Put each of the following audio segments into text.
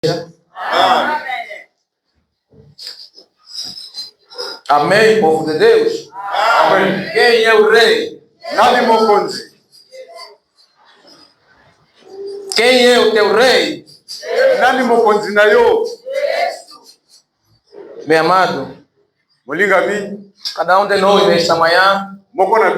Amém. Amém, povo de Deus? Amém. Quem é o rei? Nani mokonzi. Quem é o teu rei? Nani mokonzi na yo. Meu amado, Molingami. cada de nós nesta manhã Moko na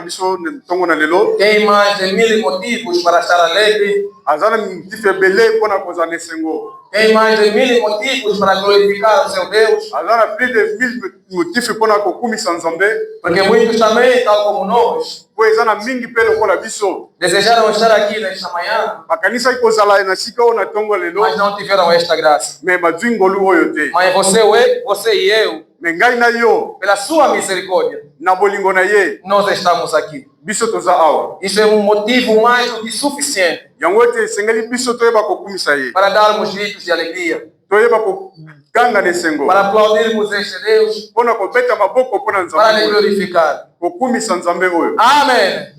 biso tongo na lelo. tem mais de 1000 motivos para estar alegre. Azana mtife bele pona kozane sengo. Tem mais de 1000 motivos para glorificar o seu Deus. Azana plus de 1000 motifs pona kokumisa Nzambe. Porque muitos também, tal como nós, Pois ana mingi pelo kola biso. desejaram estar aqui nesta manhã, Makanisa ikozala na sika ona tongo lelo. mas não tiveram esta graça. Me madwingolu oyo te. Mas você e eu, Mengai na yo. pela sua misericórdia, Na bolingo na ye. nós estamos aqui. Biso toza awa. Isso é motivo mais do que suficiente Yango te sengeli biso toyeba kokumisa ye. para darmos gritos de alegria, Toyeba kokanga ne sengo. para aplaudirmos este Deus, Pona kobeta maboko pona para lhe Nzambe. glorificar. Kokumisa Nzambe oyo. Amém.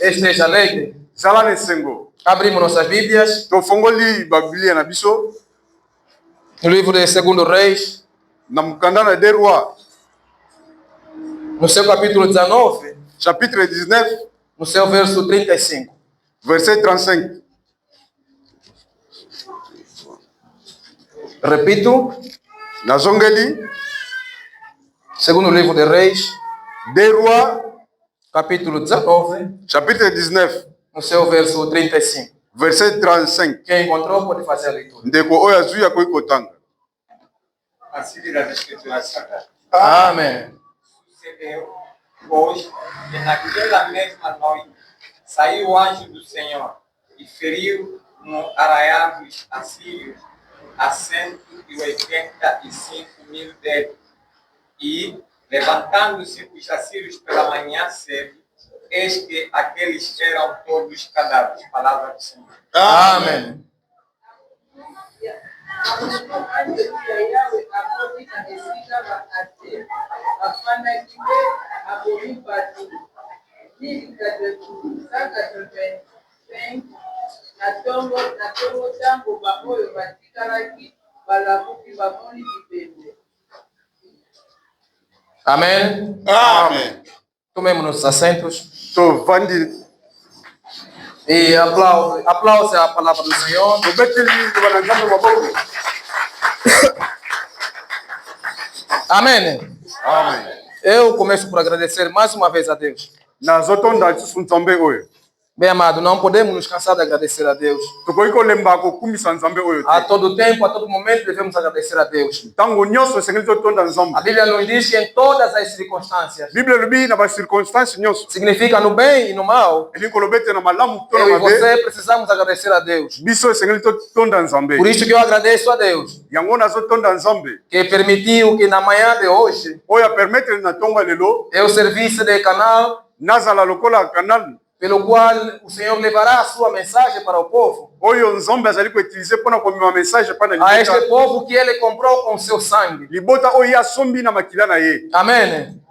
Esteja alegre. Zala ne sengo. Abrimos nossas Bíblias Tofongoli Biblia na biso. no livro de 2 Reis, Na mukanda na des rois. no seu capítulo 19, Chapitre 19, no seu verso 35. verset 35. Repito, Nazongeli, segundo livro de Reis, des rois, capítulo 19, chapitre 19, no seu verso 35. verset 35. Quem encontrou pode fazer a leitura. Ndeko oyo azuya koikotanga. Assim das Escrituras Sagradas. Amém. Sucedeu, pois, que naquela mesma noite saiu o anjo do Senhor e feriu no arraial dos assírios a 185.000 deles. E, levantando-se os assírios pela manhã cedo, eis que aqueles eram todos cadáveres. Palavra do Senhor. Amém. Amém. Amém. Tomemos nossos assentos To vandi. e aplaude a palavra do Senhor. Tobeteli bana Nzambe maboko. Amém. Amém. Eu começo por agradecer mais uma vez a Deus. Nazotonda tsusu Nzambe oyo. Bem amado, não podemos nos cansar de agradecer a Deus. Tokoki kolemba kokumisa Nzambe oyo A te. todo tempo, a todo momento, devemos agradecer a Deus. Tango nyonso esengeli totonda Nzambe. A Bíblia nos diz que em todas as circunstâncias, Biblia elobi na ba circonstance nyonso. significa no bem e no mal, Elingi kolobete na malamu to eu na e mabe. você precisamos agradecer a Deus. Biso esengeli totonda Nzambe. Por isso que eu agradeço a Deus, Yango nazotonda Nzambe. que permitiu que na manhã de hoje, Oyo apermettre na tongo lelo. eu servisse de canal Nazala lokola canal. pelo qual o Senhor levará a sua mensagem para o povo. Oyo Nzambe azali koutilize pona komema message pana A este libota. povo que Ele comprou com seu sangue. Libota oyo asombi na makila na ye. Amém.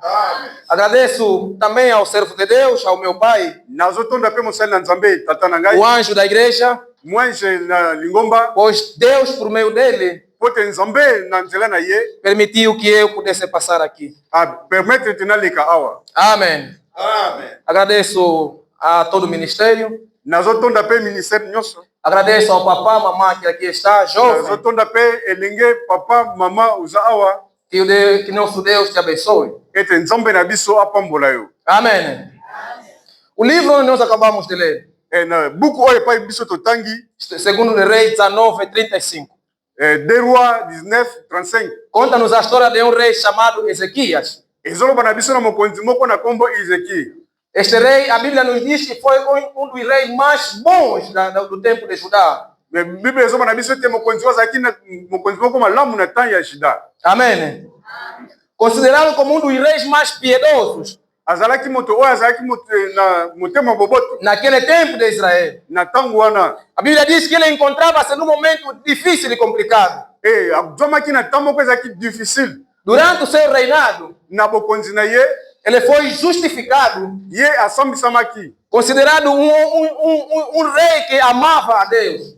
Agradeço também ao servo de Deus, ao meu pai, Nazotonda pe mosali na Nzambe tata na ngai. o anjo da igreja, Mwanje na lingomba. pois Deus, por meio dele, Pote Nzambe na nzela na ye. permitiu que eu pudesse passar aqui. A permettre tinalika awa. Amém. Amen. Agradeço a todo o ministério. Nazotonda pe ministère nyonso. Agradeço ao papá, mamãe que aqui está, jovem. Nazotonda pe elenge papa mama uza awa. Que nosso Deus te abençoe. Ete Nzambe na biso apambola yo. Amém. O livro onde nós acabamos de ler, Na buku oyo epai biso totangi. segundo de Reis 19:35, Des rois 19, 35. conta-nos a história de um rei chamado Ezequias. Ezoloba na biso na mokonzi moko na kombo Ezeki. Este rei, a Bíblia nos diz que foi dos reis mais bons do tempo de Judá. Biblia ezoba na biso te mokonzi azalaki na mokonzi moko malamu na temps ya Juda. Amém. Considerado como dos reis mais piedosos Azalaki moto oyo azalaki moto na motema boboto naquele tempo de Israel. na tango wana. A Bíblia diz que ele encontrava-se num momento difícil e complicado. Azwamaki na temps moko ezalaki difficile. Durante o seu reinado, Na bokonzi na ye, ele foi justificado, ye asambisamaki. considerado um rei que amava a Deus.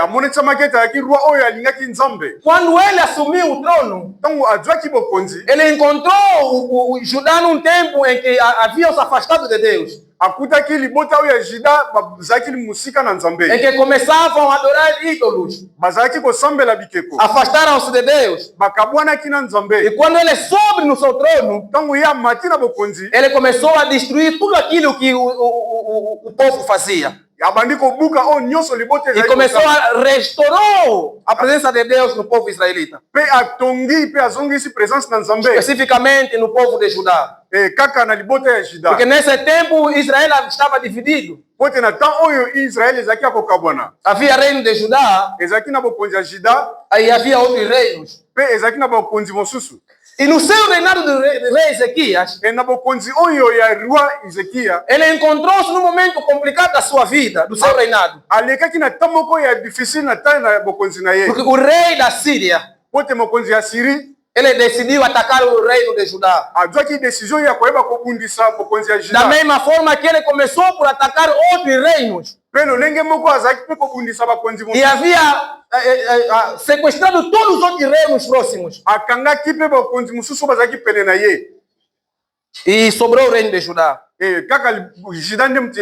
amonetisa makete ayaki roi oyo alingaki nzambe. Quando ele assumiu o trono, Ntango azwaki bokonzi, ele encontrou o Judá num tempo em que havia os afastados de Deus, akutaki libota oyo ya Juda bazalaki musika na em nzambe, que começavam a adorar ídolos, bazalaki kosambela bikeko, afastaram-se de Deus. bakabwanaki na E nzambe. quando ele sobe no seu trono, Ntango ye amati na bokonzi, ele começou a destruir tudo aquilo que o povo fazia. abandi kobuka oyo nyonso libota E ezalaki começou kosala. a restaurar a presença de Deus no povo israelita, Mpe atongi mpe azongisi presence na nzambe especificamente no povo de Judá. kaka na libota ya Juda. Porque nesse tempo Israel estava dividido. Po te na temps oyo Israel ezalaki ya kokabwana, Havia reino de Judá ezalaki na bokonzi ya Juda e havia outros reinos. mpe ezalaki na bokonzi mosusu. E no seu reinado do rei Ezequias, Na bokonzi oyo ya roi Ezekia, ele encontrou-se num momento complicado da sua vida, do seu reinado. alekaki na temps moko ya difficile na temps na bokonzi na ye. Porque o rei da Síria, Po te mokonzi ya Siri ele decidiu atacar o reino de Judá. azwaki décision ya koyeba kobundisa bokonzi ya Da Juda. mesma forma que ele começou por atacar outros reinos. Mpe lolenge moko azalaki mpe kobundisa bakonzi E mosusu, havia sequestrado todos os outros reinos próximos. akangaki mpe bakonzi mosusu bazalaki pene na ye. E sobrou o reino de Judá. Kaka Juda nde mutu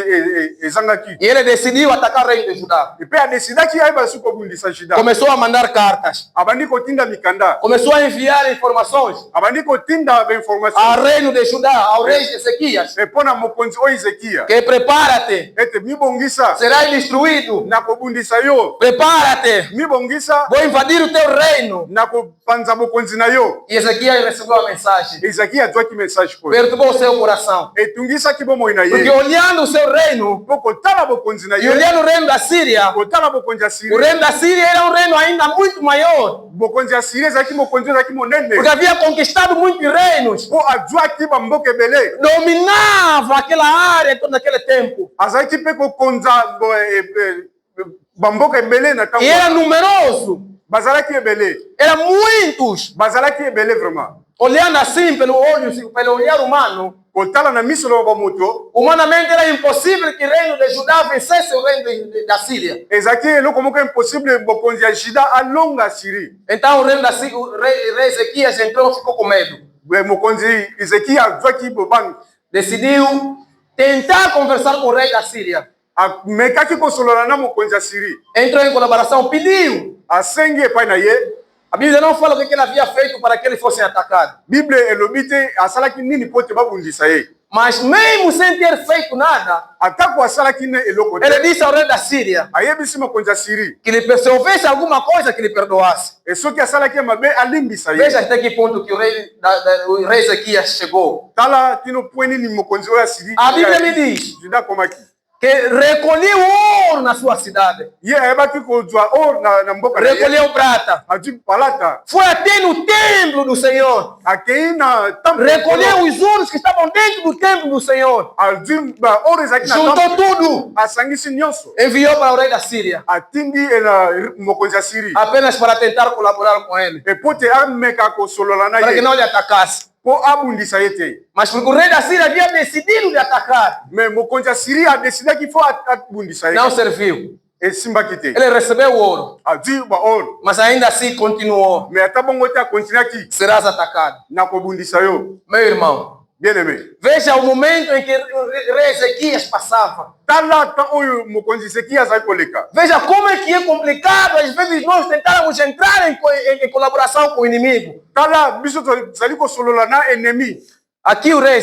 ezangaki. E ele decidiu atacar o reino de Judá. Mpe adesidaki ayeba su kobundisa Juda. Começou a mandar cartas. Abandi kotinda mikanda, Começou a enviar informações abandi kotinda bainformation ao reino de Judá, ao rei Ezequias, mpo na mokonzi oyo Ezekia que prepara-te, ete mibongisa serás destruído. na kobundisa yo, Prepara-te, mibongisa vou invadir o teu reino. na kopanza bokonzi na yo. E Ezequias recebeu a mensagem. Ezekia azwaki message koyo, Perturbou o seu coração. etungisaki bomoi na Porque ye olhando o seu reino mpo kotala bokonzi na e ye, olhando o reino da Síria, kotala bokonzi ya o Siri. reino da Síria era um reino ainda muito maior. Bokonzi ya Siri ezalaki mokonzi ezalaki monene, Porque havia conquistado muitos reinos. mpo azwaki bamboka ebele, Dominava aquela área todo aquele tempo. azalaki mpe kokonza bamboka ebele na E ntango era numeroso. bazalaki ebele, Eram muitos. bazalaki ebele vraiment. Olhando assim pelo olhar humano, Kotala na miso na bamoto, humanamente era impossível que o reino de Judá vencesse o reino da Síria. ezalaki eloko moko impossible bokonzi ya Juda alonga Siri. Então o reino da Síria, o rei Ezequias entrou e ficou com medo. Mokonzi Ezekia azwaki bobanga, Decidiu tentar conversar com o rei da Síria. amekaki kosolola na mokonzi ya Siri, Entrou em colaboração, pediu. asengi epai na ye. A Bíblia não fala o que ele havia feito para que eles fossem atacados. Bible elobi te asalaki nini po te babundisa ye, Mas mesmo sem ter feito nada, atako asalaki ne eloko ele te, disse ao rei da Síria ayebisi mokonzi ya Siri que se houvesse alguma coisa que lhe perdoasse. soki asalaki mabe alimbisa ye. Veja até que ponto que o rei Ezequias chegou. Tala tino po nini mokonzi oyo ya Siri A Bíblia me diz Juda akomaki, que recolheu ouro na sua cidade, ye ayebaki kozwa oyo na mboka na ye, recolheu prata, azwi palata, foi até no templo do Senhor, akei na temple, recolheu os ouros que estavam dentro do templo do Senhor, azwi oyo ezalaki na juntou temple, tudo, asangisi nyonso, enviou para o rei da Síria, atindi na mokonzi ya Siri apenas para tentar colaborar com ele, epo te ameka kosolola na para que ye não lhe atacasse. po abundisa ye te. Mas porque o rei da Síria havia decidido de atacar, Me mokonzi ya Siri adesidaki fo abundisa ye, não serviu. esimbaki te, Ele recebeu o ouro, azwi baoyo, mas ainda assim continuou. me ata bongo te akontinuaki Serás atacado. na kobundisa yo. Meu irmão, Bien aimé, veja o momento em que o rei Ezequias passava. tala tan oyo mokonzi Ezekia azali koleka, Veja como é que é complicado, às vezes, nós tentarmos entrar em colaboração com o inimigo. tala biso tozali kosolola na ennemi. Aqui o rei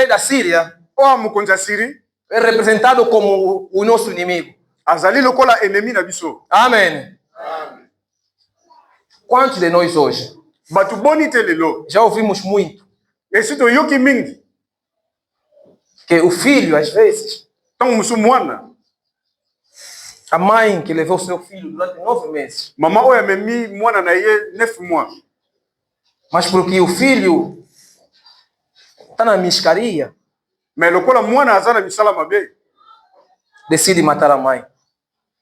da Síria Oyo mokonzi ya Siri é representado como o nosso inimigo. azali lokola ennemi na biso. Amém. Quantos de nós hoje Bato boni te lelo, já ouvimos muito esi toyoki mingi que o filho, às vezes, ntango mosu mwana, a mãe que levou seu filho durante 9 meses, mama oyo amemi mwana na ye 9 mois, mas porque o filho está na miscaria, me lokola mwana aza na misala mabe, decide matar a mãe,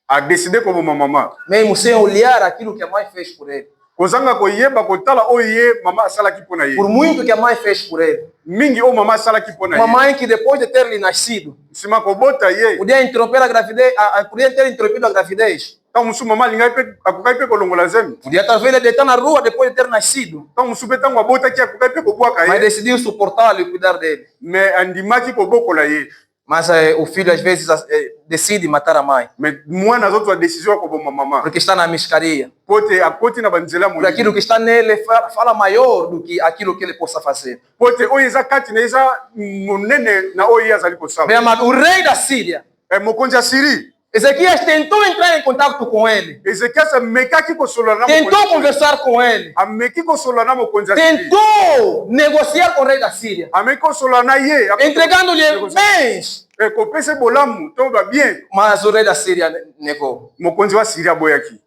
adeside koboma mama, mesmo sem olhar aquilo que a mãe fez por ele. kozanga koyeba kotala oye mama asalaki mpona ye Por muito que a mãe fez por ele. mingi o mama asalaki mpona Uma ye mãe que depois de ter lhe nascido, nsima kobota ye podia interromper a gravidez, podia ter interrompido a gravidez. ntango mosusu mama alingai mpe akokaki mpe kolongola zemi Podia talvez deitar na rua depois de ter nascido. ntango mosusu mpe ntango abotaki akokaki mpe kobwaka Mas ye decidiu suportá-lo e cuidar dele. me andimaki kobokola ye Mas o filho às vezes decide matar a mãe. me mwana azozwa décision ya koboma mama Porque está na miscaria. po te akoti na banzela Por aquilo que está nele fala maior do que aquilo que ele possa fazer. po te oyo eza kati na eza monene na oyo ye azali Bem kosala amado, o rei da Síria, mokonzi ya siri Ezequias tentou entrar em contato com ele. ezekiasi amekaki kosolola na Tentou mokonzi conversar com ele. ameki kosolola na mokonzi ya siri Tentou negociar com o rei da Síria. ameki kosolola na ye Entregando-lhe bens. kopesa bolamu to babien Mas o rei da Síria negou. mokonzi wa siri aboyaki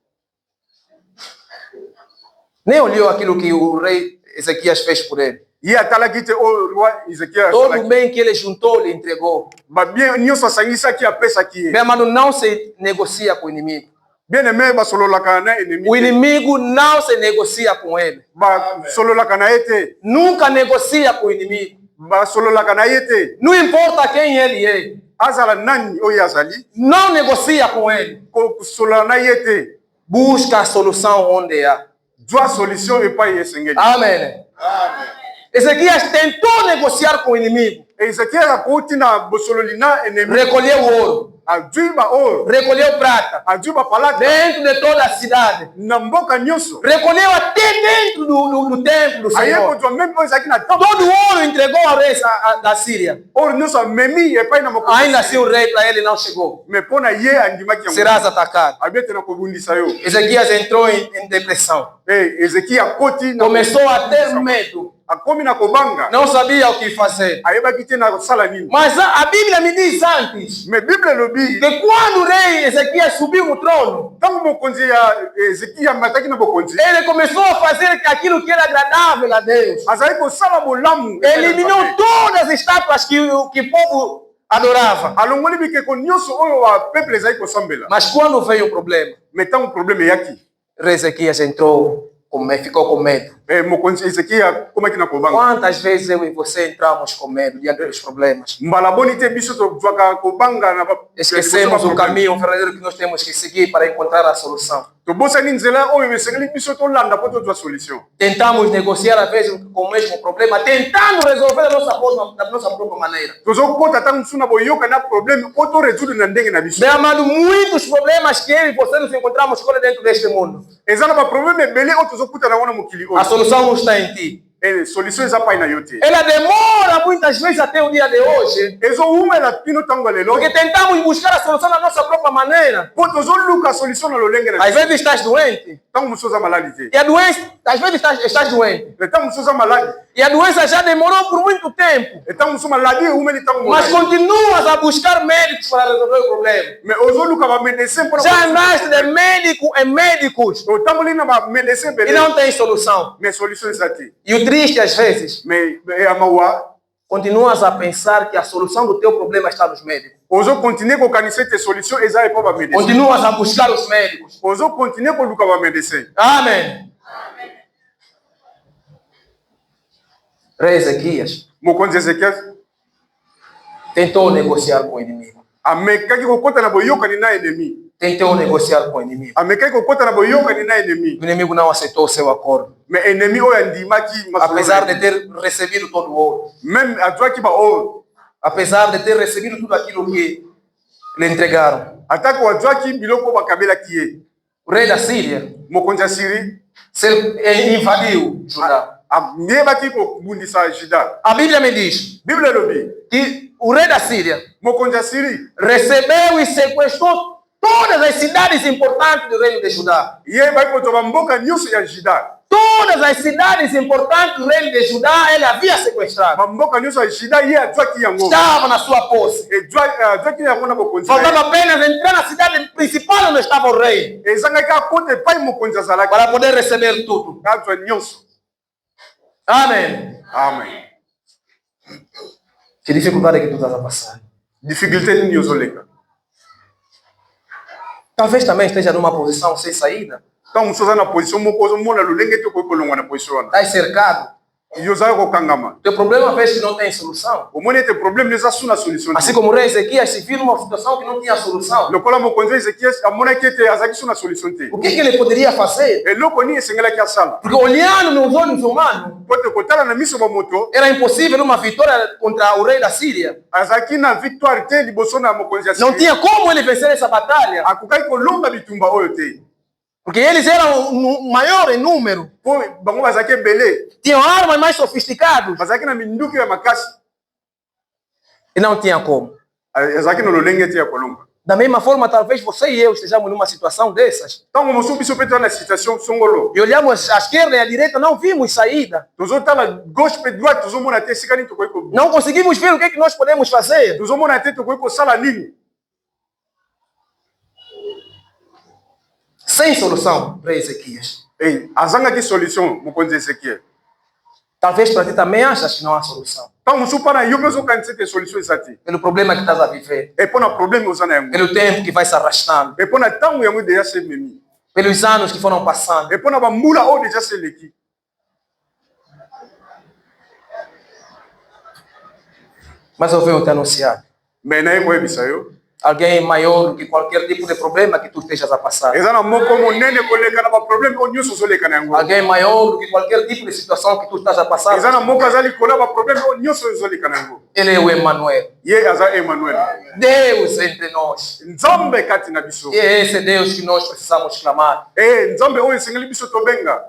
Nem olhou aquilo que o rei Ezequias fez por ele. ye atalaki te oyo roi ezekiel Todo o asalaki bem que ele juntou, lhe entregou. babien nyonso asangisaki apesaki ye Bem amado, não se negocia com o inimigo. bien aime basololaka na enemi O inimigo não se negocia com ele. basololaka na ye te Nunca negocia com o inimigo. basololaka na ye te Não importa quem ele é. azala nani oyo azali Não negocia com ele. kosolola na ye te Busca a solução onde há. zwa solution epai esengeli Amém. Ezequias tentou negociar com o inimigo. ezekiel akouti na bosololi na enemi Recolheu ouro. azwi baoyo Recolheu prata. azwi bapalata Dentro de toda a cidade. na mboka nyonso Recolheu até dentro do templo do aye Senhor. kozwa meme oyo ezalaki na temple Todo o ouro entregou ao rei da Síria. oyo nyonso amemi epai na mokonzi Ainda assim o rei para ele não chegou. me mpo na ye andimaki yango Serás atacado. abete na kobundisa yo Ezequias entrou em depressão. ezeki akoti na Começou a ter medo. akomi na kobanga Não sabia o que fazer. ayebaki te na kosala nini Mas a Bíblia me diz antes me bible elobi que quando o rei Ezequias subiu no trono, ntango mokonzi ya ezeki amataki na bokonzi ele começou a fazer aquilo que era agradável a Deus. azali kosala bolamu Eliminou todas as estátuas que o povo adorava. alongoli bikeko nyonso oyo bapeple ezali kosambela Mas quando veio o problema, me ntango probleme eyaki o rei Ezequias entrou, ficou com medo. mokonzi ezeki akomaki na kobanga Quantas vezes eu e você entramos com medo diante dos problemas? mbala boni te biso tozwaka kobanga na Esquecemos o caminho verdadeiro que nós temos que seguir para encontrar a solução. tobosani nzela oyo esengeli biso tolanda mpo tozwa solution Tentamos negociar às vezes com o mesmo problema, tentando resolver da nossa própria maneira. tozokota ntango mosusu na boyoka na probleme po toresoudre na ndenge na biso Bem amado, muitos problemas que eu e você nos encontramos fora dentro deste mundo. eza na baprobleme ebele oyo tozokuta nango na mokili A oyo solução não está em ti. solution eza pai na yo te Ela demora muitas vezes até o dia de hoje, ezowumela pino ntango ya lelo porque tentamos buscar a solução da nossa própria maneira. po tozoluka solution na lolenge na Às biso vezes estás doente, ntango mosusu oza maladi te e a doença, às vezes estás doente, ntango mosusu oza maladi e a doença já demorou por muito tempo, ntango mosusu maladi eumeli ntango mas molai continuas a buscar médicos para resolver o problema. mais ozoluka bamedecin mpona Já andaste de médico em médicos otamboli na bamedecin e ebele não tem solução. mais solution eza te E o triste, às vezes, mais ya mawa continuas a pensar que a solução do teu problema está nos médicos. ozokontinue kokanisa ete solution eza epo bamedecin Continuas a buscar os médicos. ozokontinue koluka bamedecin Amém. Rei Ezequias mokonzi ezekiel tentou negociar com o inimigo. amekaki kokota na boyokani na enemi Tentou negociar com o inimigo. amekaki kokota na boyokani na enemi O inimigo não aceitou o seu acordo. mais enemi oyo andimaki Apesar de ter recebido todo o ouro. même azwaki baoyo Apesar de ter recebido tudo aquilo que lhe entregaram. atako azwaki biloko bakabelaki ye O rei da Síria mokonzi ya siri invadiu Judá. ayebaki kobundisa juda A Bíblia me diz bible elobi que o rei da Síria mokonzi ya siri recebeu e sequestrou todas as cidades importantes do reino de Judá. ye baki kozwa bamboka nyonso ya juda Todas as cidades importantes do reino de Judá ele havia sequestrado. bamboka nyonso ya juda ye azwaki yango Estava na sua posse. azwaki yango na bokonzi na ye. Faltava apenas entrar na cidade principal onde estava o rei ezangaki akota epai mokonzi azalaki para poder receber tudo. azwa nyonso Amém. amen Que dificuldade que tu estás a passar. difficulté nini ozoleka Talvez também esteja numa posição sem saída. Tant que vous avez une position, vous avez une position. Está cercado. O Teu problema, às vezes, não tem solução. monete problème les asuna solution. Assim como o rei Ezequias se viu numa situação que não tinha solução. Le kola mo konzo Ezekiel amona kete azaki suna solution te. O que ele poderia fazer? E loko ni esengela ki asala. Porque olhando nos olhos humanos, Pote kotala na miso ba moto, era impossível uma vitória contra o rei da Síria. azaki na victoire te liboso na mokonzi Não tinha como ele vencer essa batalha. akukai kolonga bitumba oyo te. Porque eles eram maior em número. Po bango bazaki belé. Tinham armas mais sofisticadas. Bazaki na minduki ya makasi. E não tinha como. Azaki no lolenge te ya kolonga. Da mesma forma, talvez você e eu estejamos numa situação dessas. Tango mosu biso peto na situation songolo. E olhamos à esquerda e à direita, não vimos saída. Tozo tala gauche pe droite tozo mona te sikani to koiko. Não conseguimos ver o que é que nós podemos fazer. Tozo mona te to koiko sala nini. Sem solução para Ezequias. Ei, azanga ki solution mokonzi Ezekiel. Talvez para ti também achas que não há solução. Tango mosu para yo bezo kanise te solution esati. Pelo problema que estás a viver. E pona problème osana yango. Pelo tempo que vai se arrastando. E pona tango yango deja se memi. Pelos anos que foram passando. E pona ba mula o deja se leki. Mas eu venho te anunciar. Mais na ko ebisa yo. Alguém maior do que qualquer tipo de problema que tu estejas a passar. Ezana moko monene koleka na ba problème o nyuso soleka na yango. Alguém maior do que qualquer tipo de situação que tu estás a passar. Ezana moko azali kola ba problème o nyuso soleka na yango. Ele é o Emmanuel. Ye aza Emmanuel. Deus entre nós. Nzambe kati na biso. E é esse Deus que nós precisamos clamar. Nzambe oyo esengeli biso tobenga.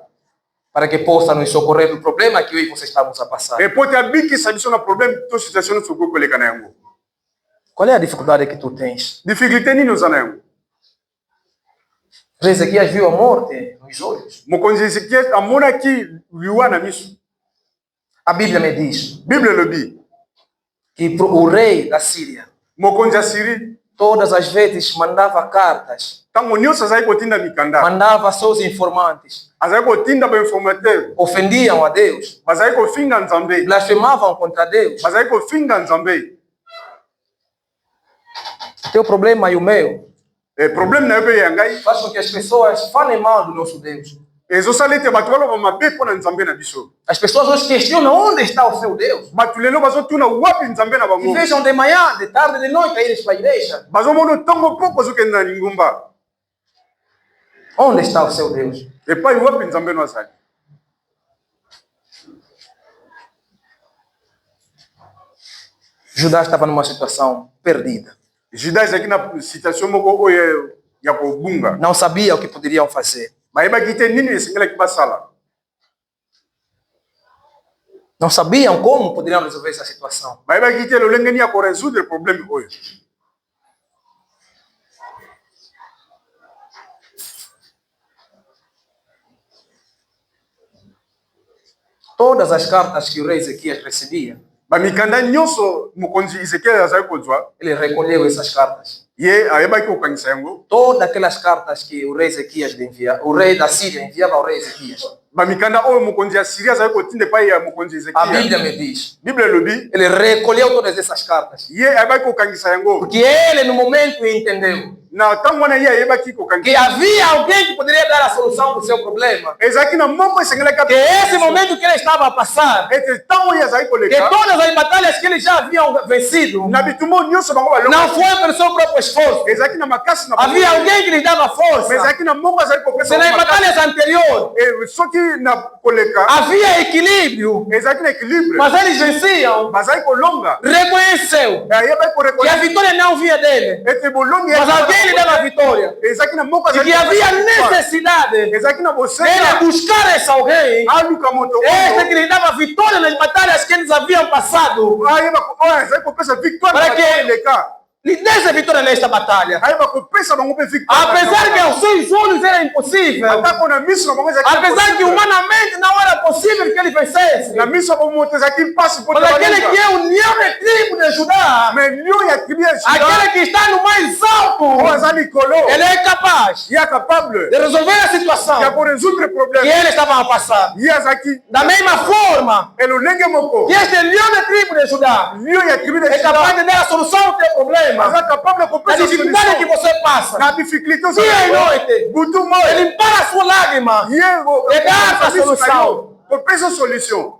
Para que possa nos socorrer do problema que eu e você estamos a passar. E pote abikisa biso na problème to situation soko koleka na yango. Qual é a dificuldade que tu tens? Difficulté nini oza na yango? Ezequias viu a morte nos olhos. Mokonzi Ezekiel amonaki liwa na miso. A Bíblia me diz Bible lobi. que o rei da Síria, Mokonzi ya Siri todas as vezes mandava cartas, tango nyonso azali kotinda mikanda. mandava seus informantes, Azali kotinda ba informateur. ofendiam a Deus, Bazali kofinga Nzambe. blasfemavam contra Deus. Bazali kofinga Nzambe. Teu problema e o meu Problème na yo pe ya ngai faz com que as pessoas falem mal do nosso Deus. ezosala ete bato baloba mabe mpo na Nzambe na biso. As pessoas hoje questionam onde está o seu Deus. Bato lelo bazotuna wapi Nzambe na E bango. vejam de manhã, de tarde, de noite a eles para a igreja. Bazomona ntongo poko ozokenda na lingumba. Onde está o seu Deus? Epai wapi Nzambe no azali. Judá estava numa situação perdida. Judas aqui na situation moko oyo ya kobunga. Não sabia o que poderiam fazer. Bayebaki te nini esengelaki basala. Não sabiam como poderiam resolver essa situação. Bayebaki te lolenge nini ya koresoudre problème oyo. Todas as cartas que o rei Ezequias recebia, Bamikanda nyonso mokonzi Ezekiel azali kozwa. ele recolheu essas cartas. Ye ayebaki kokangisa yango. Todas aquelas cartas que o rei Ezequias enviava, o rei da Síria enviava ao rei Ezequias. Bamikanda oyo mokonzi ya Syria azali kotinda epai ya mokonzi A Ezekiel. Bíblia me diz, Bible elobi. ele recolheu todas essas cartas. Ye ayebaki kokangisa yango. Porque ele, no momento, entendeu Na ntango wana ye ayebaki que kokangisa. havia alguém que poderia dar a solução para o seu problema. Ezalaki na moko esengelaki Que esse momento que ele estava a passar, ete ntango oyo azali que koleka. todas as batalhas que ele já haviam vencido, Na bitumba nyonso bango balonga. não foi pelo seu próprio esforço. Ezalaki na makasi na Havia alguém que lhes dava Mais força. ezalaki na moko azali kopesa. Se nas batalhas anteriores Soki na koleka havia equilíbrio, ezalaki na équilibre. mas eles venciam, Bazali kolonga. reconheceu Ayebaki que a korekonaître vitória não vinha dele, ete bolongi mas alguém lhe dava a vitória. ezalaki na moko E azali que havia necessidade ezalaki na dele bosenga buscar esse alguém, aluka moto este que lhe dava vitória nas batalhas que eles haviam passado, ayeba oyo ezali kopesa victoire Para na que- bato eleka. lhe desse vitória nesta batalha. Ayeba kopesa bango mpe victoire. Apesar que aos seus olhos era impossível, atako na miso na bango ezalaki apesar que humanamente não era possível que ele vencesse, na miso ya bomoto ezalaki mpasi mpo mas aquele que é o união de tribo de Judá, mais lion ya tribu ya Juda aquele que está no mais oyo alto, aza likolo ele é capaz ye capable de resolver a ya situação koresoudre que problème. ele estava a passar. Ye azalaki Da mesma forma elolenge moko que este leão de tribo de Judá lion ya tribu ya é capaz Juda de dar a solução ao teu problema, aza capable ya da kopesa dificuldade que solution você passa. na difficulté Dia e noite, butu moi limpar a sua lágrima. Pegar a solução. Pensa solução.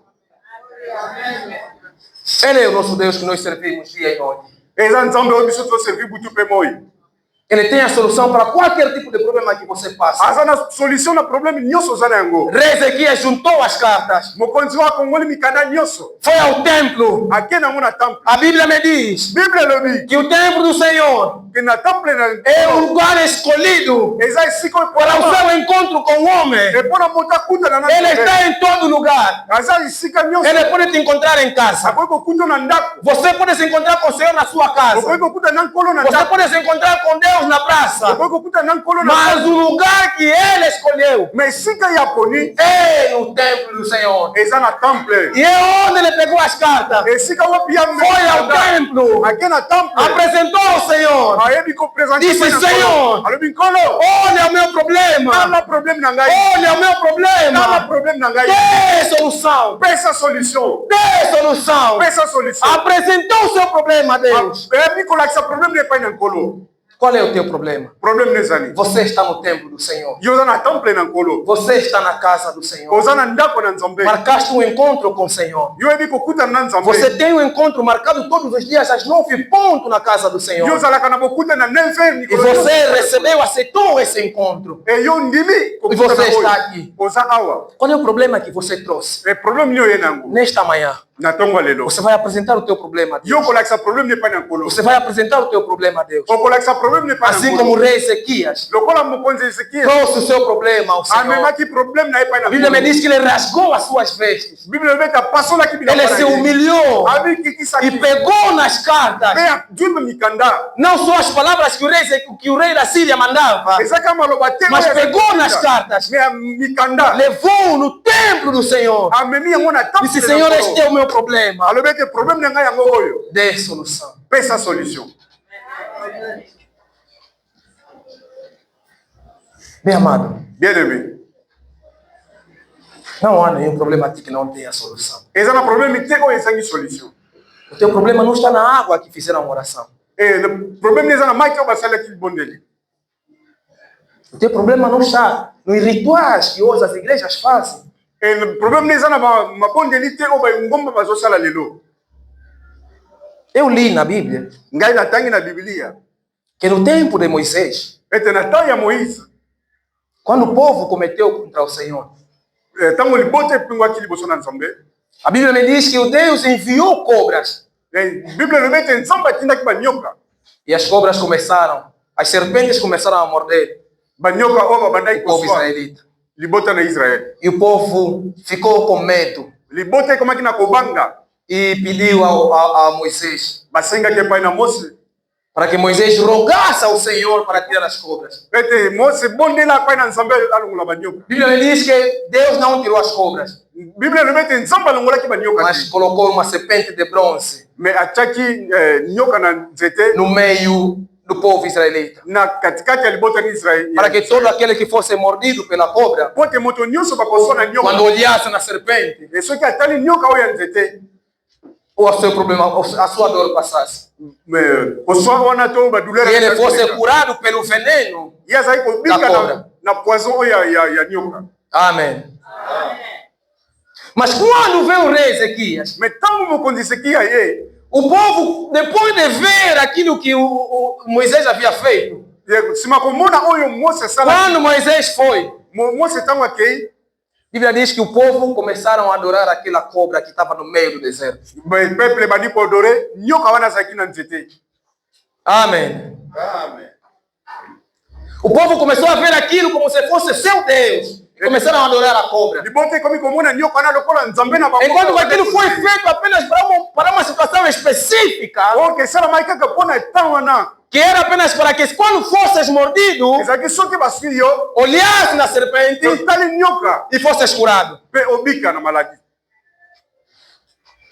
Ele é o nosso Deus que nós servimos dia e noite. Eza nzambe oyo biso toservi butu pe moi. Ele tem a solução para qualquer tipo de problema que você passa. Aza na solution na problème nyonso oza na yango. Rei Ezequias juntou as cartas. Mokonzi wa kongoli mikanda nyonso. Foi ao templo. Ake nango na temple. A Bíblia me diz Bible elobi que o templo do Senhor que na temple na é um lugar escolhido eza esika oyo para o seu encontro com o homem. epona moto akutana na Ele está em todo lugar. aza esika nyonso. Ele pode te encontrar em casa. Akoki kokuta na ndako. Você pode se encontrar com o Senhor na sua casa. Okoki kokuta na nkolo na Você ndako. pode se encontrar com Deus na praça. Okoki kokuta na nkolo na Mas o lugar que Ele escolheu mais esika ya poni é no templo do Senhor. eza na temple. E é onde ele pegou as cartas. Esika wapi ya Foi ao templo. ake na temple. Apresentou ao Senhor. Ayebi ko présenter Disse, Senhor, alobi nkolo olha o meu problema. tala problème na ngai. Olha o meu Tala problema. problème na ngai. Dê solução. Pesa solution. Dê solução. Pesa solution. Apresentou o seu problema a Deus. Ebi kolakisa problème ne pa na nkolo. Qual é o teu problema? Problème nezali. Você está no templo do Senhor. Yo oza na temple na nkolo. Você está na casa do Senhor. Oza na ndako na nzambe. Marcaste um encontro com o Senhor. Yo ebi kokutana na nzambe. Você tem um encontro marcado todos os dias às 9h na casa do Yo Senhor. ozalaka na bokutana na 9h E você recebeu, aceitou esse encontro. E yo ndimi E você está aqui. Oza awa. Qual é o problema que você trouxe? E problème nio ye nango. Nesta manhã, Na tongo lelo. você vai apresentar o teu problema a Deus. Yo kolakisa problème ne pa na nkolo. Você vai apresentar o teu problema a Deus. Okolakisa problème ne pa na Assim nkolo. como o rei Ezequias Lokola mokonzi Ezekiel trouxe o seu problema ao Senhor. amemaki problème na ye pa na A Bíblia me nkolo. diz que ele rasgou as suas vestes. Bible ebeta pasolaki bilamba Ele na se ye. humilhou Abi kikisa e pegou nas cartas. pe ajumbe mikanda. Não só as palavras que o rei da Síria mandava, Eza kama maloba te mas oyo pegou ezali nas kika. cartas, Me mikanda. levou no templo do Senhor. Amemi yango na temple Disse, na Senhor, nkolo. este é o meu problema. Alobi ete problème na ngai yango oyo. Dê solução. Pesa solution. Bem amado, Bien aimé. não há nenhum problema aqui que não tenha solução. Eza na problème te oyo ezangi solution. O teu problema não está na água que fizeram a oração. E le problème eza na mai te oyo basalaki libondeli. O teu problema não está nos rituais que hoje as igrejas fazem. E le problème eza na mabondeli te oyo bangomba bazosala lelo. Eu li na Bíblia Ngai natangi na Biblia que no tempo de Moisés, ete na temps ya Moïse quando o povo cometeu contra o Senhor, ntango libota epingwaki liboso na Nzambe. a Bíblia me diz que o Deus enviou cobras Bible elobi ete Nzambe atindaki banyoka. e as cobras começaram, as serpentes começaram a morder Banyoka oyo babandaki o povo kozwa israelita. libota na Israel. E o povo ficou com medo Libota ekomaki na kobanga. e pediu a Moisés Basengaki epai na Mose para que Moisés rogasse ao Senhor para tirar as cobras. ete Mose bondela epai na Nzambe alongola banyoka. A Bíblia me diz que Deus não tirou as cobras, Bible elobi ete Nzambe alongolaki banyoka mas te. colocou uma serpente de bronze Me atiaki nyoka na nzete no meio do povo israelita, na katikati ya libota ni Israel. para que todo aquele que fosse mordido pela cobra, Po ete moto nyonso bakozwa na quando nyoka. olhasse na serpente, E soki atali nyoka oyo ya nzete o seu problema, a sua dor passasse. koswa wana to badouleur Que ele fosse curado pelo veneno. ye azali kobika Da cobra. na poison oyo ya nyoka. Amém. Mas quando veio o rei Ezequias, Me ntango mokonzi Ezekia ye o povo, depois de ver aquilo que o Moisés havia feito, nsima komona oyo Mose asala. quando Moisés foi, Mose ntango akei a Bíblia diz que o povo começaram a adorar aquela cobra que estava no meio do deserto. peuple bandi kodore nyoka wana azalaki na nzete. Amém. Amen. O povo começou a ver aquilo como se fosse seu Deus. E começaram a adorar a cobra. libota ekomi komona nyoka wana lokola nzambe na bango. Enquanto aquilo foi feito apenas para uma situação específica, oyo esalamaki kaka mpona ntango wana que era apenas para que quando fosses mordido, ezalaki soki basili yo olhasse na serpente otali nyoka e fosses curado. mpe obika na maladi.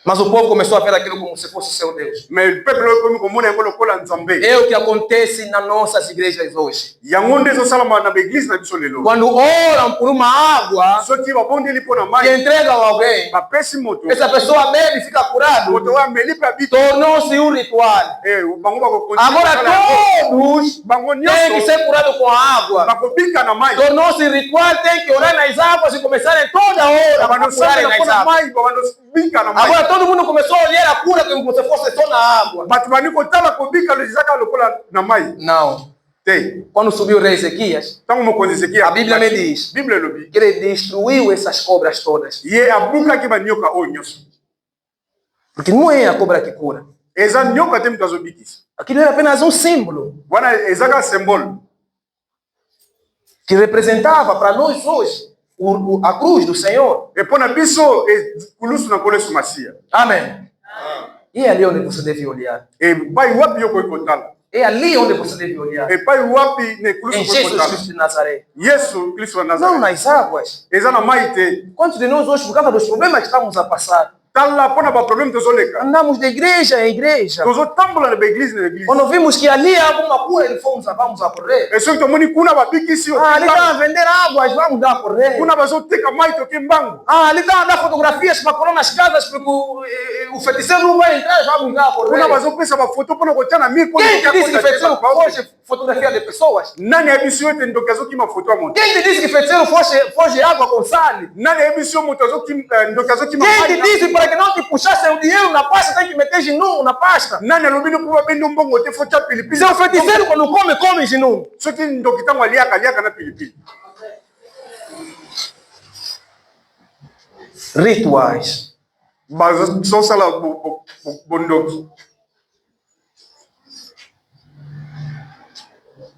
Mas o povo começou a ver aquilo como se fosse seu Deus. Mais le peuple oyo komona yango lokola nzambe. É o que acontece nas nossas igrejas hoje. Yango nde ezosalama na baeglise na biso lelo. Quando oram por uma água Soki babondeli mpo na que mai entregam a alguém, bapesi moto, essa pessoa bebe e fica curado, moto oyo ameli mpe abiki. tornou-se um ritual. Bango bakokontinue Agora kosala yango. todos Bango têm que nyonso ser curados com a água. bakobika na mai. Tornou-se ritual, tem que orar nas águas e começarem toda hora a Babando curarem sambela mpo nas na águas. mai, babando bika na mai. Agora todo mundo começou a olhar a cura como se fosse só na água. Bato bani kotala kobika lezaka lokola na mai. Não. Te. Quando subiu o rei Ezequias, Ntango mokonzi Ezekia a Bíblia me diz Biblia elobi que ele destruiu essas cobras todas. ye abukaki banyoka oyo nyonso. Porque não é a cobra que cura. Eza nyoka te moto azobikisa. Aquilo era apenas um símbolo Wana ezaka symbole que representava para nós hoje a cruz do Senhor. e mpo na biso kulusu na nkolo Yesu Masiya. Amém. E é ali onde você deve olhar. Epai wapi yo koki kotala? É ali onde você deve olhar. Epai wapi na ekulusu Em koki Jesus kotala? Cristo de Nazaré. Yesu Kristo wa Não Nazareth. nas águas. Eza na mai te. Quantos de nós hoje, por causa dos problemas que estamos a passar, Tala mpo na baproblème tozoleka. andamos de igreja em igreja? Tozotambola na baeglise na eglise. Quando vimos que ali há alguma cura, ele vamos a correr. E soki tomoni kuna babikisi yo. Ali está a vender águas, vamos dar a correr. Kuna bazoteka mai toke mbangu. Ali está a dar fotografias para colar nas casas, porque o feiticeiro não vai entrar, vamos dar a correr. Kuna bazopesa bafoto mpona kotia na mire. Quem te disse que feiticeiro foge fotografia de pessoas? Nani ayebisi yo ete ndoki azokima foto ya moto? Quem te disse que feiticeiro foge água com sal? Nani ayebisi yo moto ndoki azokima Quem mai te na- disse para que não te puxasse o dinheiro na pasta, tem que meter ginu na pasta? Nani alobi no mpo babende mbongo te fotia pilipili? Seu feiticeiro, quando come ginu. Soki ndoki ntango aliaka na pilipili. Rituais. Bazosala bondoki.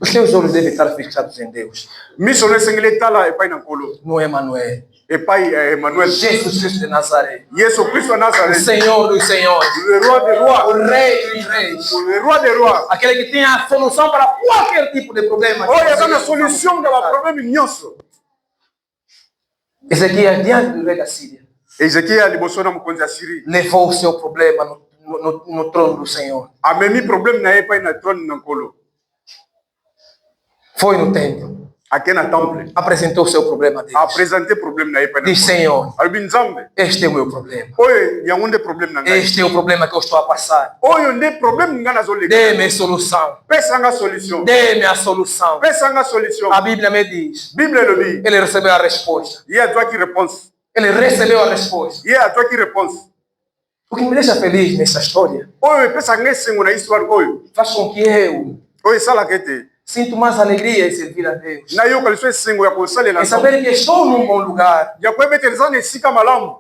Os teus olhos devem estar fixados em Deus, Miso no esengeli etala epai na nkolo. no Emanuel. Epai Emmanuel. Jesus Cristo de Nazaré. Yesu Kristo wa O Nazareth. Senhor dos senhores. Le roi des O rois. Rei dos reis. Le roi des rois. Aquele que tem a solução para qualquer tipo de problema. que Oyo nós eza na vivemos. solution da baproblème nyonso. Ezequias, diante do rei da Síria, Ezekia liboso na mokonzi ya Syrie levou o seu problema no trono do Senhor. amemi problème na ye epai na trône na nkolo. Foi no templo, Ake na temple. apresentou o seu problema a Deus. Apresente problème na ye epai na Diz, nkolo. Senhor, Alobi nzambe. este é o meu problema. Oyo yango nde problème na ngai. Este é o problema que eu estou a passar. Oyo nde problème nga nazoleka. Dê-me solução. Pesanga solution. Dê-me a solução. Pesanga solution. A Bíblia me diz, Bible elobi. ele recebeu a resposta. Ye atwaki réponse. Ele recebeu a resposta. Ye atwaki réponse. O que me deixa feliz nessa história Oyo epesanga esengo na histoire oyo. faz com que eu Oyo esalaka ete sinto mais alegria em servir a Deus. nayoka liso esengo ya kosalela Em saber que estou num bom lugar. ya koyeba ete eza na esika malamu.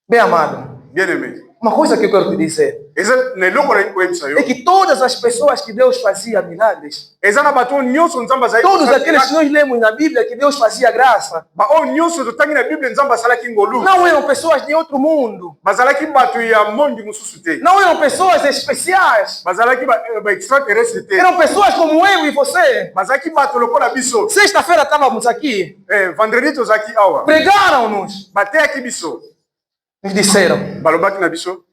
Bem amado, Bien aimé. uma coisa que eu quero te dizer Eza na eloko na koyebisa yo. é que todas as pessoas que Deus fazia milagres, Eza na bato oyo nyonso nzambe azali todos kosala aqueles que nós lemos na Bíblia que Deus fazia graça, baoyo nyonso totangi na bible nzambe asalaki ngolu não eram pessoas de outro mundo, bazalaki bato ya mondi mosusu te, não eram pessoas especiais, bazalaki baextraterrestre te, eram pessoas como eu e você. bazalaki bato lokola biso. Sexta-feira estávamos aqui, Vendredi tozalaki awa pregaram-nos, bateyaki biso nos disseram: balobaki na biso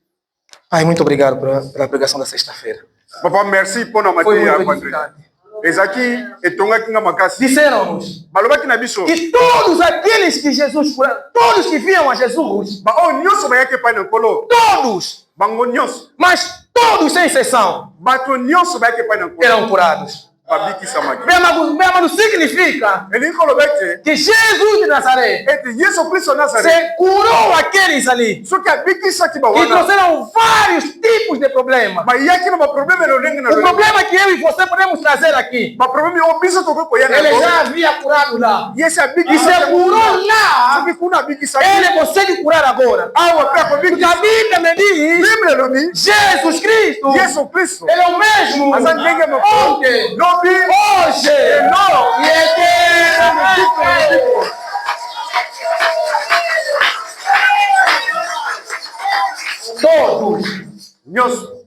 Pai, muito obrigado pela pregação da sexta-feira. papa merci mpo na Foi matei ya muito vendredi. edificante. Ezalaki etongaki nga makasi, Disseram-nos balobaki na biso que todos aqueles que Jesus curou, todos que viam a Jesus, baoyo nyonso bayaki epai na nkolo, todos, bango nyonso, mas todos sem exceção, bato nyonso bayaki epai na nkolo eram curados. babikisamaki. Bem amado, significa elingi koloba ete que Jesus de Nazaré ete yesu kristo nazare se curou aqueles ali soki abikisaki e bawana trouxeram vários tipos de problemas. bayaki na baproblème elolenge na O problema que eu e você podemos trazer aqui, baproblème oyo biso tokoki koya ele já na havia curado lá. yesi E se curou lá, soki kuna abikisaki ele consegue curar agora. awa mpe Porque akobikisa. a Bíblia me diz, bible elobi Jesus Cristo, yesu kristo ele é o mesmo aza ndenge moko ontem, lobi hoje no e eternamente. Todos nyonso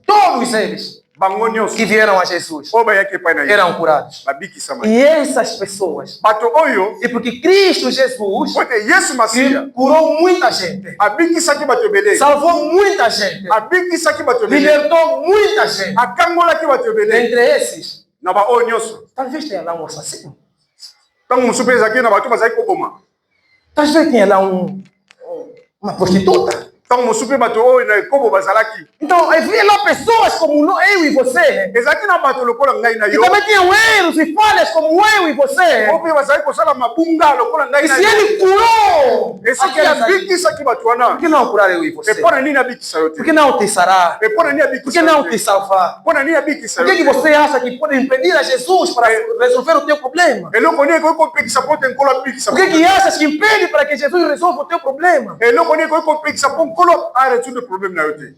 sem eles bango nyonso que vieram a Jesus oyo bayaki epai na ye eram curados. babikisama E essas pessoas, bato oyo e porque Cristo Jesus po ete yesu masiya que curou muita gente, abikisaki bato ebele salvou muita gente, abikisaki bato ebele libertou muita gente. akangolaki bato ebele Entre esses, na baoyo nyonso talvez tenha lá um assassino. ntango mosusu mpe ezalaki na bato bazalaki koboma Talvez tenha lá uma prostituta. ntango mosusu mpe bato oyo na ekobo bazalaki Então, havia lá pessoas como eu e você, ezalaki na bato lokola ngai na que yo também tinham erros e falhas como eu e você. oyo mpe bazalaki kosala mabunga lokola ngai E na se yo ele curou, esiki abikisaki bato wana por que não curar eu e você? mpo na nini abikisa yo Por te que não te sarar? mpo na nini Por abikisa que yo não te te salvar? mpo na nini abikisa Por yo que te você acha que pode impedir a Jesus para resolver o teu problema? eloko nini ekoki kopekisa mpo te nkolo abikisa Por que achas que impede para que Jesus resolva o teu problema? eloko nini ekoki kopekisa mpo nkolo aresoudre problème na yo te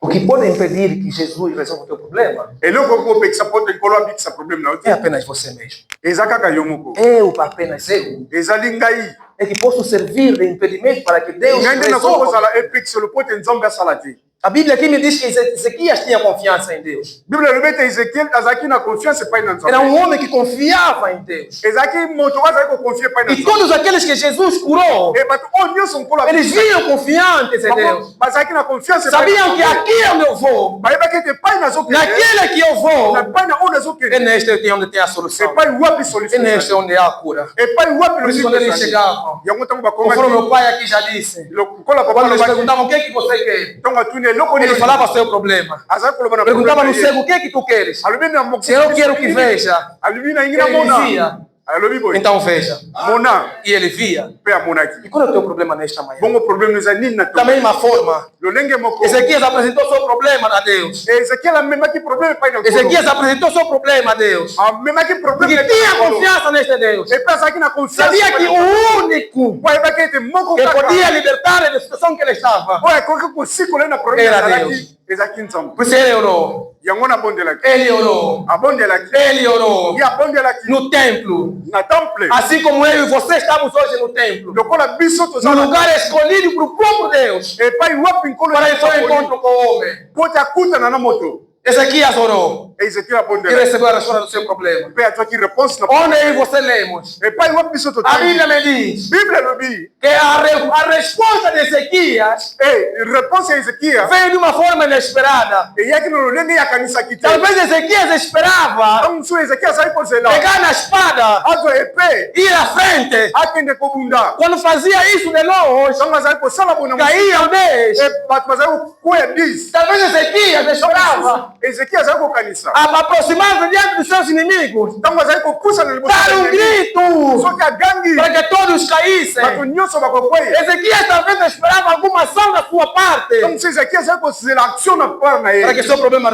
O que pode impedir que Jesus resolva o teu problema eloko ekoki kopekisa mpo te nkolo abikisa problème na yo é te apenas você mesmo. eza kaka yo moko Apenas eu, ezali ngai é que posso servir de impedimento para que Deus ngai nde resolva. nakokozala epekiselo mpo te nzambe asala te A Bíblia aqui me diz que Ezequias tinha confiança em Deus. bible elobi ete ezekiel azalaki na confiance epai na Era nzambe um homem que confiava em Deus. ezalaki moto oyo azalaki kokonfie epai na E nzambe todos aqueles que Jesus curou, e bato oyo nyonso nkolo eles vinham confiantes em Deus. bazalaki na confiance epai na Sabiam que Nzambe. aqui onde eu vou, bayebaki ete epai nazokende naquele que eu vou, na epai na oyo é nazokende neste onde tem a solução. epai wapi É solution neste onde há a cura. epai wapi Por isso, quando eles chegavam, yango ntango conforme bakomaki meu pai aqui já disse, lokola papa quando eles alobaki perguntavam o que é que você quer, ntango atuni eloko ele nini falava seu problema. azalaki koloba na Perguntava no problème na ye. cego o que é que tu queres. alobi na moko Se eu quero que veja, alobi na ingi ele namona via. alobi boye Então veja. mona E ele via. mpe amonaki E qual é o teu problema nesta manhã? bongo problème eza nini na to Da mesma forma, lolenge moko Ezequias apresentou seu problema a Deus. ezekiel amemaki problème epai na nkolo Ezequias apresentou seu problema a Deus. amemaki Porque problème tinha confiança neste Deus. epe azalaki na confiance Sabia que o único bayebaki ete moko que kaka podia libertar da situação que ele estava, oyo akoki kosikola na problème Era azalaki Deus. ezalaki nzambe por isso ele orou. yango nabondelaki Ele orou. abondelaki Ele orou ye abondelaki no templo. na temple Assim como eu e você estamos hoje no templo. lokola biso No toza lugar escolhido para o próprio Deus. epai wapi nkolo Para entrar em encontro com o homem. po te akutana na moto Ezequias orou. ezekiel E abondelaki recebeu a resposta do seu problema. mpe atwaki réponse na Onde eu e você lemos. epai wapi biso A totali Bíblia me diz bible elobi que a resposta de Ezequias réponse ya ezekia veio de uma forma inesperada. eyaki na lolenge yakanisaki te Talvez Ezequias esperava ntango mosusu ezekia azali kozela pegar na espada, azwa epe ir à frente. akende kobunda Quando fazia isso de longe, ntango azali kosala bona caíam 10. bato bazali kokwea 10 Talvez Ezequias esperava ezekia azali kokanisa aproximar-se diante dos seus inimigos, ntango azali kopusana liboso dar um grito soki agangi para que todos caíssem. bato nyonso bakokweya Ezequias talvez esperava alguma ação da sua parte ntango mosusu ezekia azali kozela action na part na para que ye seu problema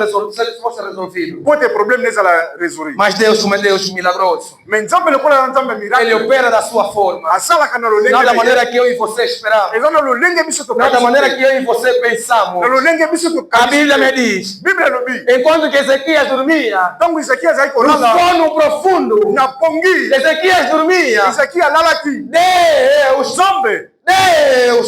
fosse resolvido. po te problème nezala résolu Mas Deus, como é Deus milagroso, mais nzambe lokola na nzambe Ele miracle opera da sua forma, asalaka na lolenge não da na ye. maneira que eu e você esperamos, eza na lolenge biso não da maneira que tokanisi eu e você pensamos. na lolenge biso A Bíblia me tokanisi diz, bible elobi enquanto que Ezequias dormia, ntango ezekia azali no kolala sono profundo, na pongi Ezequias dormia, ezekia alalaki Deus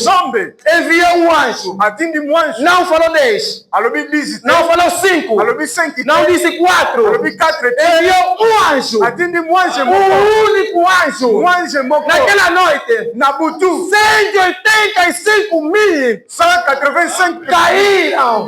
nzambe enviou um anjo, atindi mwanshi não falou 10, alobi 10 te não falou 5, alobi 5 te não disse 4, alobi 4 te enviou um anjo, atindi mwanshi um moko único anjo. mwanshi moko Naquela noite, na butu 185.000 185 caíram,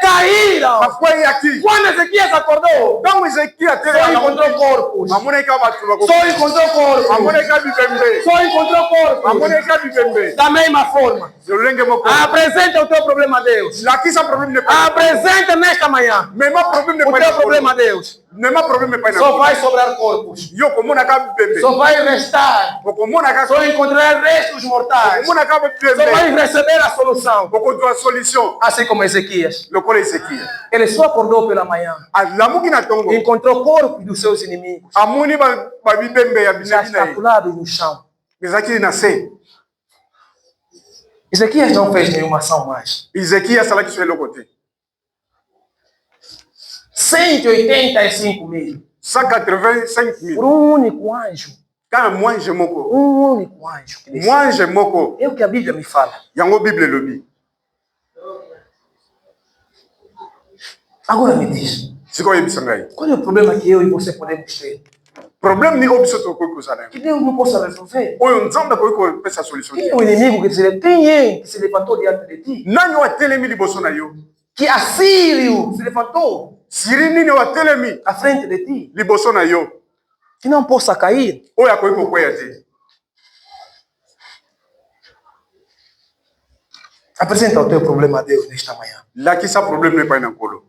caíram. bakweyaki Quando Ezequias acordou, ntango ezekia só te encontrou corpos, amoneka bato só encontrou corpos, amoneka bibembe só encontrou corpos. amoneka bibembe Da mesma forma, lolenge moko apresenta o teu problema a Deus. lakisa problème ne Apresenta nesta manhã mema problème ne o teu problema a Deus. mema problème pa Só vai sobrar corpos, yo komonaka bibembe só vai restar, okomonaka só encontrar restos mortais, omonaka só bibembe vai receber a solução. okozwa solution Assim como Ezequias, lokola ezekia ele só acordou pela manhã, alamuki na ntongo encontrou corpos dos seus inimigos, amoni babibembe ya já binabi na ye estapulados no chão. ezalaki na se Ezequias não fez nenhuma ação mais. ezekia asalaki so eloko te 185.000 185 por 000 um único anjo. Quand mwange moko. Único anjo que desceu. Mwange moko. É o que a Bíblia me fala. Yango Bible lobi. Agora me diz. Qual é o problema que eu e você podemos ter? Problème ni obiso to ko kozana. Que Deus não possa resolver. Oyo nzamba ko pesa solution. Quem é o inimigo que se levantou diante de ti? Nani wa telemi liboso na yo? Que Assírio se levantou. Siri nini wa telemi à frente de ti? Liboso na yo. Que não possa cair. Oyo akoiko kweya te. Apresenta o teu problema a Deus nesta manhã. Lakisa problème ne pa na nkolo.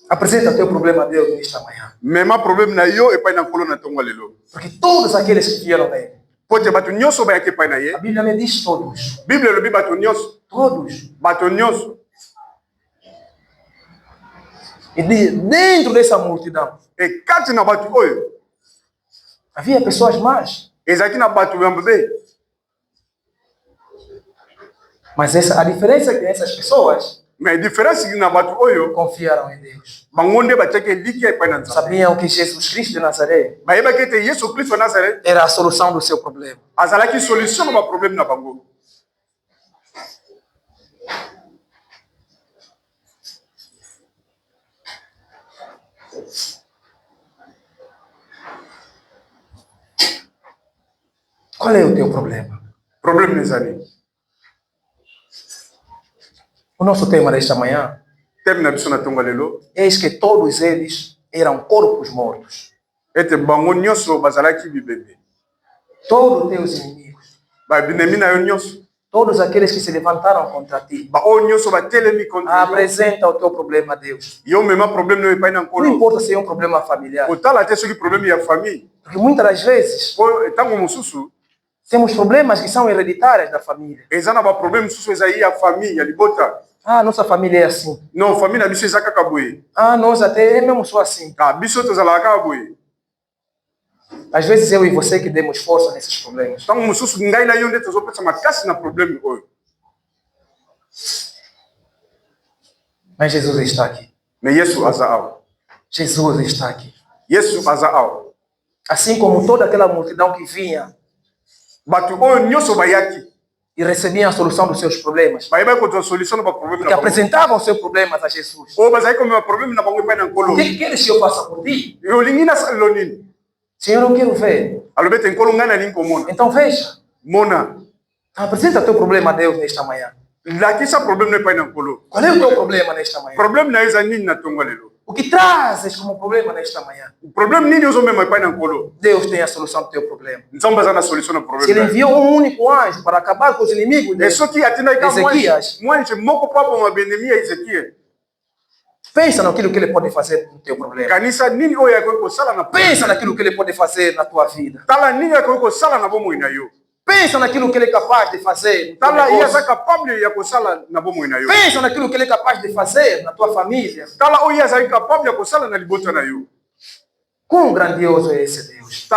Apresenta o teu problema a Deus nesta manhã. Mema problème na yo e pa na nkolo na tongo lelo. Porque todos aqueles que vieram a ele. Pote bato nyonso ba yake pa na ye. A Bíblia me diz todos. Bible lobi bato nyonso. Todos. Bato nyonso. E dentro dessa multidão. E kati na bato oyo. Havia pessoas más. Ezaki na bato yambe. Mas a diferença é que essas pessoas mais différence na bato oyo confiaram em Deus. Bangonde bateke liki pa na nzambe. Sabiam que Jesus Cristo de Nazaré Bayeba que te Yesu Cristo Nazaré era a solução do seu problema. Azalaki solution ba problème na bango. Qual é o teu problema? Problème nezali. O nosso tema desta manhã é que todos eles eram corpos mortos. Todos os teus inimigos, todos aqueles que se levantaram contra ti, apresenta o teu problema a Deus. Não importa se é um problema familiar. Porque muitas das vezes temos problemas que são hereditários da família. Ah, nossa família é assim. Não, família bicho é cacabuí. Ah, nós até mesmo só assim. Ah, bicho tu zala cacabuí. Às vezes eu e você que demos força nesses problemas. Então, mususu ngai na yonde tu zopeça makasi na problema hoje. Mas Jesus está aqui. Mas Jesus azao. Jesus está aqui. Jesus azao. Assim como toda aquela multidão que vinha. Batu oyo nyoso bayaki. E recebiam a solução dos seus problemas. Que apresentavam os seus problemas a Jesus. O que queres que eu faça por ti? Senhor, eu quero ver. Então veja. Apresenta o teu problema a Deus nesta manhã. Qual é o teu problema nesta manhã? O que trazes como problema nesta manhã? Deus tem a solução do teu problema. Se ele enviou um único anjo para acabar com os inimigos de Ezequias, pensa naquilo que ele pode fazer no teu problema. Pensa naquilo que ele pode fazer na tua vida. Pensa naquilo que ele é capaz de fazer. Pensa naquilo que ele é capaz de fazer na tua família. Quão grandioso é esse Deus?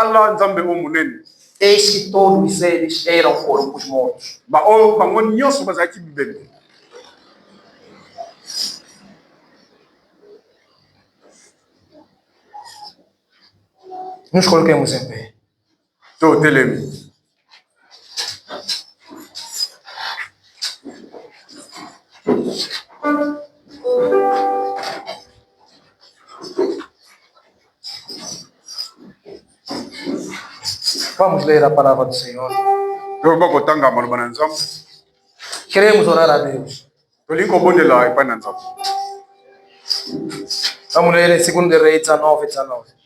Eis que todos eles eram corpos mortos. Nos coloquemos em pé. Vamos ler a palavra do Senhor. Queremos orar a Deus. Vamos ler em 2 Reis 19:19.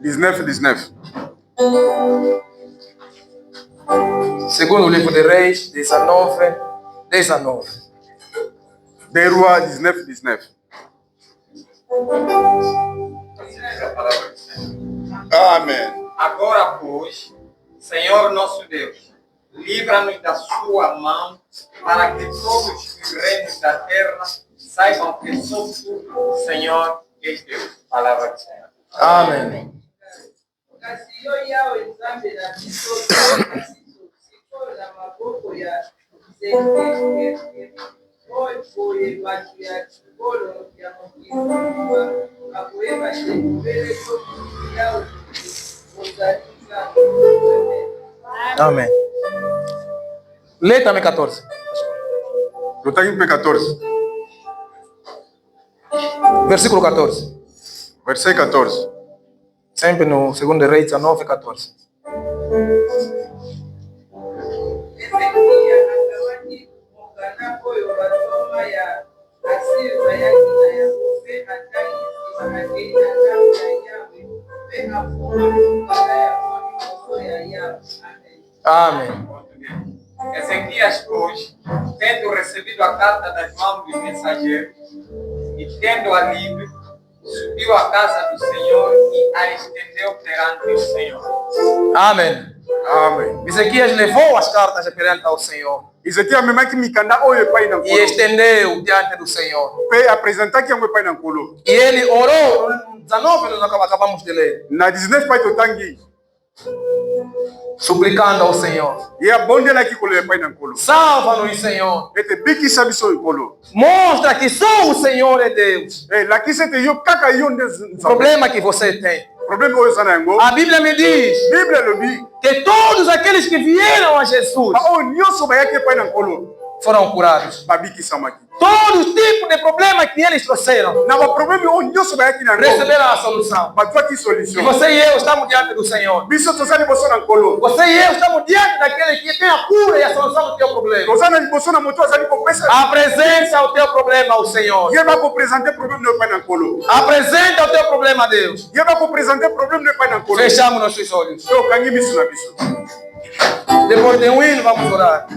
19:19. Segundo o livro de Reis 19:19. Derua 19:19. Amém. Agora, pois, Senhor nosso Deus, livra-nos da sua mão, para que todos os reinos da terra saibam que só tu, Senhor, és Deus. Palavra do Senhor. Amém. Amém. Lê também 14. Eu tenho em P14. Versículo 14. Versículo 14. Sempre no 2 Reis 19, 14. Amém. Ezequias, pois, tendo recebido a carta das mãos dos mensageiros e tendo-a lido, subiu à casa do Senhor e a estendeu perante o Senhor. Amém. Amém. Ezequias levou as cartas perante ao Senhor. Ezequias mesmo que me canda oye pai na e estendeu diante do Senhor. Pe apresentar que é pai na colo. E ele orou. 19 nós acabamos de ler. Na 19 pai to tangi. Suplicando ao Senhor. E a bonde lá que colo pai na colo. Salva-nos, Senhor. Ete biki sabe só colo. Mostra que só o Senhor é Deus. Lá que você tem eu caca eu problema que você tem. A Bíblia me diz que todos aqueles que vieram a Jesus foram curados. Todo tipo de problema que eles trouxeram receberam a solução. E você e eu estamos diante do Senhor. Você e eu estamos diante daquele que tem a cura e a solução do teu problema. Apresenta o teu problema ao Senhor. Apresenta o teu problema a Deus. Fechamos nossos olhos. Depois de um hino, vamos orar.